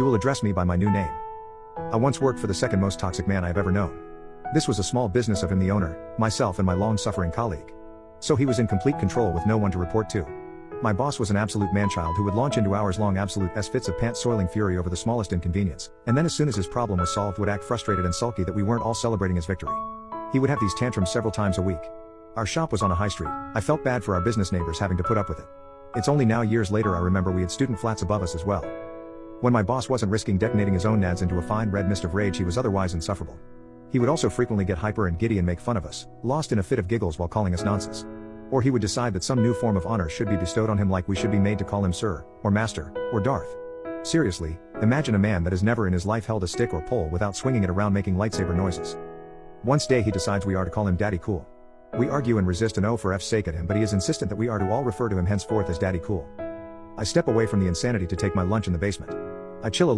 You will address me by my new name. I once worked for the second most toxic man I have ever known. This was a small business of him, the owner, myself and my long-suffering colleague. So he was in complete control with no one to report to. My boss was an absolute manchild who would launch into hours-long absolute fits of pants-soiling fury over the smallest inconvenience, and then as soon as his problem was solved would act frustrated and sulky that we weren't all celebrating his victory. He would have these tantrums several times a week. Our shop was on a high street. I felt bad for our business neighbors having to put up with it. It's only now years later I remember we had student flats above us as well. When my boss wasn't risking detonating his own nads into a fine red mist of rage, he was otherwise insufferable. He would also frequently get hyper and giddy and make fun of us, lost in a fit of giggles while calling us nonsense. Or he would decide that some new form of honor should be bestowed on him, like we should be made to call him Sir, or Master, or Darth. Seriously, imagine a man that has never in his life held a stick or pole without swinging it around making lightsaber noises. Once day he decides we are to call him Daddy Cool. We argue and resist an O for F's sake at him, but he is insistent that we are to all refer to him henceforth as Daddy Cool. I step away from the insanity to take my lunch in the basement. I chill a